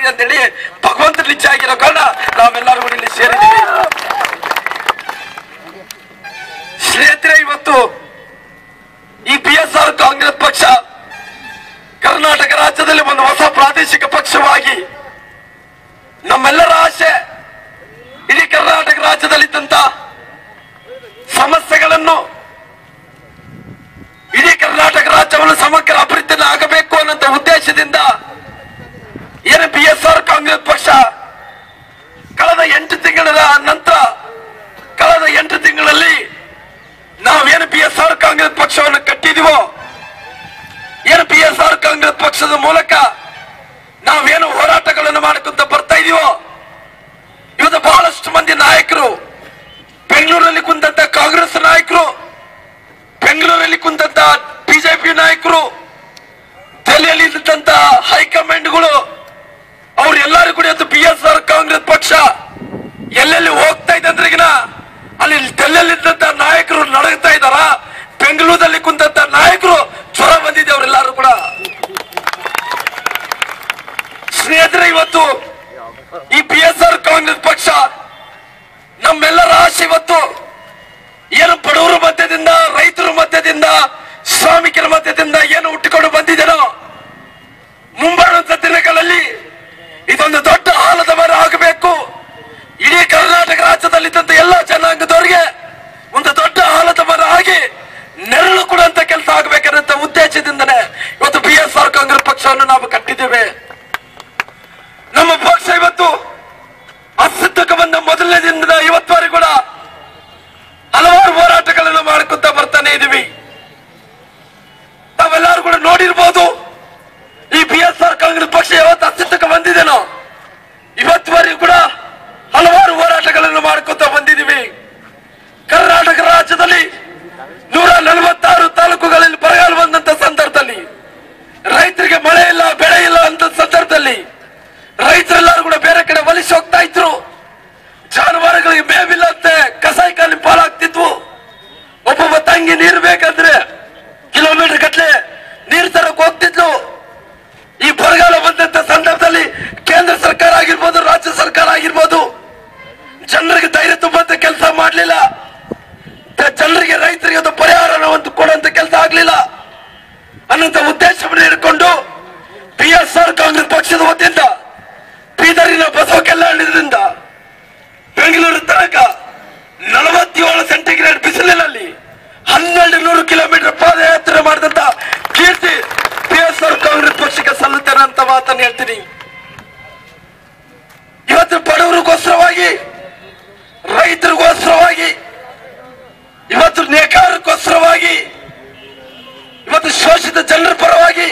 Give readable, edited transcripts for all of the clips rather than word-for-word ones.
ಆಗಿದೆ ಅಂತೇಳಿ ಭಗವಂತನ ಇಚ್ಛೆ ಆಗಿರೋ ಕಾರಣ ನಾವೆಲ್ಲರೂ ಕೂಡ ಇಲ್ಲಿ ಸೇರಿದ್ದೀವಿ. ಸ್ನೇಹಿತರೆ, ಇವತ್ತು ಈ BSR ಕಾಂಗ್ರೆಸ್ ಪಕ್ಷ ಕರ್ನಾಟಕ ರಾಜ್ಯದಲ್ಲಿ ಒಂದು ಹೊಸ ಪ್ರಾದೇಶಿಕ ಪಕ್ಷವಾಗಿ ನಮ್ಮೆಲ್ಲರ ಆಸೆ ಇಡೀ ಕರ್ನಾಟಕ ರಾಜ್ಯದಲ್ಲಿದ್ದಂತ ಸಮಸ್ಯೆಗಳನ್ನು ಇಡೀ ಕರ್ನಾಟಕ ರಾಜ್ಯವನ್ನು ಸಮಗ್ರ ಅಭಿವೃದ್ಧಿ ಆಗಬೇಕು ಅನ್ನೋ ಉದ್ದೇಶದಿಂದ ಏನು BSR ಕಾಂಗ್ರೆಸ್ ಪಕ್ಷ ಕಳೆದ 8 ತಿಂಗಳ ನಂತರ ಕಳೆದ 8 ತಿಂಗಳಲ್ಲಿ ನಾವೇನು BSR ಕಾಂಗ್ರೆಸ್ ಪಕ್ಷವನ್ನು ಕಟ್ಟಿದೀವೋ, ಏನು BSR ಕಾಂಗ್ರೆಸ್ ಪಕ್ಷದ ಮೂಲಕ ನಾವೇನು ಹೋರಾಟಗಳನ್ನು ಮಾಡಿಕೊಂತ ಬರ್ತಾ ಇದೀವೋ, ಇವತ್ತು ಬಹಳಷ್ಟು ಮಂದಿ ನಾಯಕರು ಬೆಂಗಳೂರಲ್ಲಿ ಕುಂತ ಕಾಂಗ್ರೆಸ್ ನಾಯಕರು, ಬೆಂಗಳೂರಲ್ಲಿ ಕುಂತ ಬಿಜೆಪಿ ನಾಯಕರು, ದೆಹಲಿಯಲ್ಲಿ ಇದ್ದಂತ ಹೈಕಮಾಂಡ್ಗಳು ಅವರೆಲ್ಲರೂ ಕೂಡ ಇವತ್ತು BSR ಕಾಂಗ್ರೆಸ್ ಪಕ್ಷ ಎಲ್ಲೆಲ್ಲಿ ಹೋಗ್ತಾ ಇದೆ ಅಂದ್ರೆಗಿನ ಅಲ್ಲಿ ದೆಹಲಿಯಲ್ಲಿದ್ದಂತ ನಾಯಕರು ನಡಗ್ತಾ ಇದ್ದಾರ, ಬೆಂಗಳೂರಲ್ಲಿ ಕುಂತ ನಾಯಕರು ಜ್ವರ ಬಂದಿದೆ ಅವರೆಲ್ಲರೂ ಕೂಡ. ಸ್ನೇಹಿತರೆ, ಇವತ್ತು ಈ BSR ಕಾಂಗ್ರೆಸ್ ಪಕ್ಷ ನಮ್ಮೆಲ್ಲರ ಆಸೆ ಇವತ್ತು ಏನು ಬಡವರ ಮಧ್ಯದಿಂದ, ರೈತರ ಮಧ್ಯದಿಂದ, ಶ್ರಾಮಿಕರ ಮಧ್ಯದಿಂದ ಏನು ಹುಟ್ಟಿಕೊಂಡು ಬಂದಿದ್ದೇನೋ, ಮುಂಬರುವಂತ ದಿನಗಳಲ್ಲಿ ಇದೊಂದು ದೊಡ್ಡ ಆಲದ ಮರ ಆಗಬೇಕು. ಇಡೀ ಕರ್ನಾಟಕ ರಾಜ್ಯದಲ್ಲಿದ್ದಂತ ಎಲ್ಲ ಜನಾಂಗದವರಿಗೆ ಒಂದು ದೊಡ್ಡ ಆಲದ ಮರ ಆಗಿ ನೆರಳು ಕೊಡುವಂತ ಕೆಲಸ ಆಗಬೇಕನ್ನೋ ಉದ್ದೇಶದಿಂದನೇ ಇವತ್ತು BSR ಕಾಂಗ್ರೆಸ್ ಪಕ್ಷವನ್ನು ನಾವು ಕಟ್ಟಿದ್ದೇವೆ. ನಮ್ಮ ಪಕ್ಷ ಇವತ್ತು ಅಸ್ತಿತ್ವಕ್ಕೆ ಬಂದ ಮೊದಲನೇ ದಿನದ ಇವತ್ತವರೆಗೂ ಕೂಡ ಹಲವಾರು ಹೋರಾಟಗಳನ್ನು ಮಾಡ್ಕೊಂತ ಬರ್ತಾನೆ ಇದೀವಿ. ತಾವೆಲ್ಲರೂ ಕೂಡ ನೋಡಿರ್ಬೋದು, ಈ BSR ಕಾಂಗ್ರೆಸ್ ಪಕ್ಷ ಯಾವತ್ತು ಅಸ್ತಿತ್ವಕ್ಕೆ ಬಂದಿದ್ದೇನೋ ಇವತ್ತುವರೆಗೂ ಕೂಡ ಹಲವಾರು ಹೋರಾಟಗಳನ್ನು ಮಾಡ್ಕೊಂತ ಬಂದಿದ್ದೀವಿ. ಕರ್ನಾಟಕ ರಾಜ್ಯದಲ್ಲಿ 146 ತಾಲೂಕುಗಳಲ್ಲಿ ಬರಗಾಲ ಬಂದಂತ ಸಂದರ್ಭದಲ್ಲಿ, ರೈತರಿಗೆ ಮಳೆ ಇಲ್ಲ, ಬೆಳೆ ಇಲ್ಲ ಅಂತ ಸಂದರ್ಭದಲ್ಲಿ ರೈತರೆಲ್ಲರೂ ಕೂಡ ಬೇರೆ ಕಡೆ ವಲಸೆ ಹೋಗ್ತಾ ಇದ್ರು. ಜಾನುವಾರುಗಳಿಗೆ ಮೇವಿಲ್ಲಂತೆ ಕಸಾಯಿಖಾನೆ ಪಾಲಾಗ್ತಿದ್ವು. ಒಬ್ಬೊಬ್ಬ ತಂಗಿ ನೀರು ಬೇಕಂದ್ರೆ ಕಿಲೋಮೀಟರ್ ಗಟ್ಟಲೆ ನೀರು ತರಕ್ ಹೋಗ್ತಿದ್ಲು. ಈ ಬರಗಾಲ ಬಂದಂತ ಸಂದರ್ಭದಲ್ಲಿ ಕೇಂದ್ರ ಸರ್ಕಾರ ಆಗಿರ್ಬೋದು, ರಾಜ್ಯ ಸರ್ಕಾರ ಆಗಿರ್ಬೋದು, ಜನರಿಗೆ ಧೈರ್ಯ ತುಂಬಂತ ಕೆಲಸ ಮಾಡಲಿಲ್ಲ. ಜನರಿಗೆ, ರೈತರಿಗೆ ಒಂದು ಪರಿಹಾರವನ್ನು ಕೊಡುವಂತ ಕೆಲಸ ಆಗ್ಲಿಲ್ಲ ಅನ್ನೋಂತ ಉದ್ದೇಶವನ್ನು ಇಟ್ಕೊಂಡು BSR ಕಾಂಗ್ರೆಸ್ ಪಕ್ಷದ ವತಿಯಿಂದ ಬೀದರಿನ ಬಸವ ಕಲ್ಯಾಣದಿಂದ ಬೆಂಗಳೂರು ತನಕ 47 ಸೆಂಟಿಗ್ರೇಡ್ ಬಿಸಿಲಿನಲ್ಲಿ 1200 ಕಿಲೋಮೀಟರ್ ಪಾದಯಾತ್ರೆ ಮಾಡಿದಂತ ಕೀರ್ತಿ BSR ಕಾಂಗ್ರೆಸ್ ಪಕ್ಷಕ್ಕೆ ಸಲ್ಲುತ್ತೇನೆ ಅಂತ ಮಾತನ್ನು ಹೇಳ್ತೀನಿ. ಇವತ್ತು ಬಡವರಿಗೋಸ್ಕರವಾಗಿ, ರೈತರಿಗೋಸ್ಕರವಾಗಿ, ಇವತ್ತು ನೇಕಾರಕ್ಕೋಸ್ಕರವಾಗಿ, ಇವತ್ತು ಶೋಷಿತ ಜನರ ಪರವಾಗಿ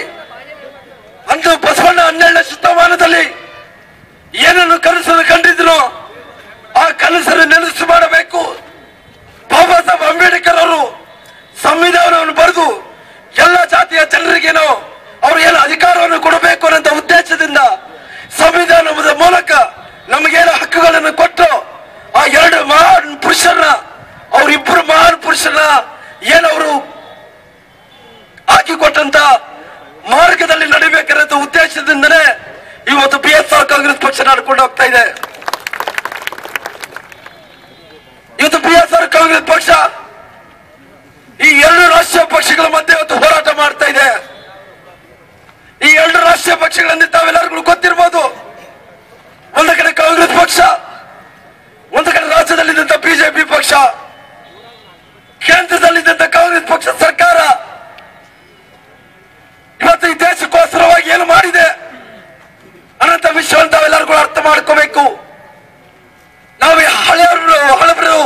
ಅಂದು ಬಸವಣ್ಣ 12ನೇ ಶತಮಾನದಲ್ಲಿ ಏನನ್ನು ಕನಸನ್ನು ಕಂಡಿದ್ರು ಆ ಕನಸನ್ನು ನೆನಸು ಮಾಡಬೇಕು. ಬಾಬಾ ಸಾಹೇಬ್ ಅಂಬೇಡ್ಕರ್ ಅವರು ಸಂವಿಧಾನವನ್ನು ಬರೆದು ಎಲ್ಲ ಜಾತಿಯ ಜನರಿಗೇನೋ ಅವರು ಏನು ಅಧಿಕಾರವನ್ನು ಕೊಡಬೇಕು ಅನ್ನೋ ಉದ್ದೇಶದಿಂದ ಸಂವಿಧಾನದ ಮೂಲಕ ನಮಗೇನು ಹಕ್ಕುಗಳನ್ನು ಕೊಟ್ಟು ಆ 2 ಮಹಾನ್ ಪುರುಷರನ್ನ, ಅವರಿಬ್ಬರು ಮಹಾನ್ ಪುರುಷರನ್ನ ಏನವರು ಹಾಕಿಕೊಟ್ಟಂತ ಮಾರ್ಗದಲ್ಲಿ ನಡಿಬೇಕನ್ನೋ ಉದ್ದೇಶದಿಂದನೇ ಇವತ್ತು BSR ಕಾಂಗ್ರೆಸ್ ಪಕ್ಷ ನಡ್ಕೊಂಡು ಹೋಗ್ತಾ ಇದೆ. ಇವತ್ತು BSR ಕಾಂಗ್ರೆಸ್ ಪಕ್ಷ ಈ 2 ರಾಷ್ಟ್ರೀಯ ಪಕ್ಷಗಳ ಮಧ್ಯೆ ಇವತ್ತು ಹೋರಾಟ ಮಾಡ್ತಾ ಇದೆ. ಈ 2 ರಾಷ್ಟ್ರೀಯ ಪಕ್ಷಗಳಲ್ಲಿ ತಾವೆಲ್ಲರಿಗೂ ಗೊತ್ತಿರಬಹುದು, ಒಂದು ಕಡೆ ಕಾಂಗ್ರೆಸ್ ಪಕ್ಷ, ಒಂದು ಕಡೆ ರಾಜ್ಯದಲ್ಲಿದ್ದಂತ ಬಿಜೆಪಿ ಪಕ್ಷ, ಕೇಂದ್ರದಲ್ಲಿದ್ದಂತ ಕಾಂಗ್ರೆಸ್ ಪಕ್ಷ ಸರ್ಕಾರ ಇವತ್ತು ಈ ದೇಶಕ್ಕೋಸ್ಕರವಾಗಿ ಏನು ಮಾಡಿದೆ ಅನ್ನೋ ವಿಷಯವನ್ನು ತಾವೆಲ್ಲರಿಗೂ ಅರ್ಥ ಮಾಡ್ಕೋಬೇಕು. ನಾವು ಹಳಬರು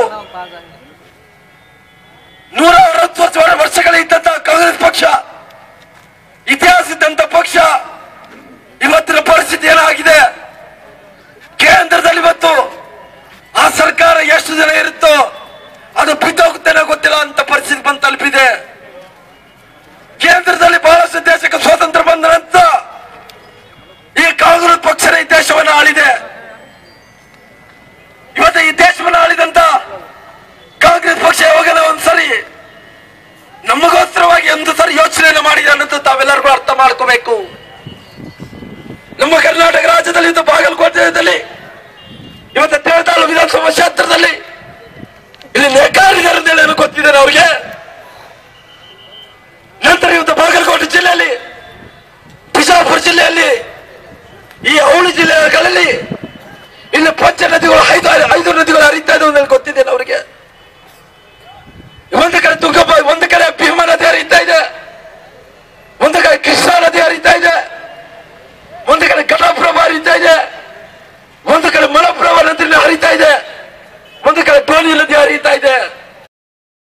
160 ವರ್ಷಗಳ ಇದ್ದಂತ ಕಾಂಗ್ರೆಸ್ ಪಕ್ಷ, ಇತಿಹಾಸ ಇದ್ದಂತ ಪಕ್ಷ, ಇವತ್ತಿನ ಪರಿಸ್ಥಿತಿ ಏನಾಗಿದೆ, ಕೇಂದ್ರದಲ್ಲಿ ಇವತ್ತು ಆ ಸರ್ಕಾರ ಎಷ್ಟು ಜನ ಇರುತ್ತೋ ಅದು ಬಿದ್ದೋಗುತ್ತೇನೋ ಗೊತ್ತಿಲ್ಲ ಅಂತ ಪರಿಸ್ಥಿತಿ ಬಂದು ತಲುಪಿದೆ. ಕೇಂದ್ರದಲ್ಲಿ ಬಹಳಷ್ಟು ದೇಶಕ್ಕೆ ಸ್ವಾತಂತ್ರ್ಯ ಬಂದ ನಂತರ ಈ ಕಾಂಗ್ರೆಸ್ ಪಕ್ಷನೇ ಈ ದೇಶವನ್ನು ಆಳಿದೆ. ಇವತ್ತು ಈ ದೇಶವನ್ನು ಆಳಿದಂತ ಕಾಂಗ್ರೆಸ್ ಪಕ್ಷ ಯಾವಾಗಲೂ ಒಂದ್ಸರಿ ನಮಗೋಸ್ಕರವಾಗಿ ಒಂದು ಸರಿ ಯೋಚನೆಯನ್ನು ಮಾಡಿದೆ ಅನ್ನೋದು ತಾವೆಲ್ಲರಿಗೂ ಅರ್ಥ ಮಾಡ್ಕೋಬೇಕು. ನಮ್ಮ ಕರ್ನಾಟಕ ರಾಜ್ಯದಲ್ಲಿ ಇದು ಬಾಗಲಕೋಟೆಯಲ್ಲಿ ಇವತ್ತು ತೇಳತಾಳು ವಿಧಾನಸಭಾ ಕ್ಷೇತ್ರದಲ್ಲಿ ಇಲ್ಲಿ ನೇಕಾರಿದ್ದಾರೆ ಅಂತ ಗೊತ್ತಿದ್ದಾರೆ ಅವ್ರಿಗೆ. ನಂತರ ಇವತ್ತು ಬಾಗಲಕೋಟೆ ಜಿಲ್ಲೆಯಲ್ಲಿ, ಬಿಜಾಪುರ ಜಿಲ್ಲೆಯಲ್ಲಿ, ಈ ಅವಳಿ ಜಿಲ್ಲೆಗಳಲ್ಲಿ ಇಲ್ಲಿ ಪಂಚ ನದಿಗಳು ಐದು ನದಿಗಳು ಹರಿತಾ ಇದ್ದಾವೆ ಅಂತ ಗೊತ್ತಿದ್ದೇನೆ ಅವರಿಗೆ. ಒಂದು ಕಡೆ ತುಂಗಭ, ಒಂದು ಕಡೆ ಭೀಮಾ ನದಿ ಹರಿತಾ ಇದೆ, ಒಂದು ಕಡೆ ಕೃಷ್ಣಾ ನದಿ ಹರಿತಾ ಇದೆ, ಒಂದು ಕಡೆ ಘಟಪ್ರಭಾ ಹರಿತಾ ಇದೆ, ಒಂದು ಕಡೆ ಮಲಪ್ರಭಾ ನದಿ ಹರಿತಾ ಇದೆ.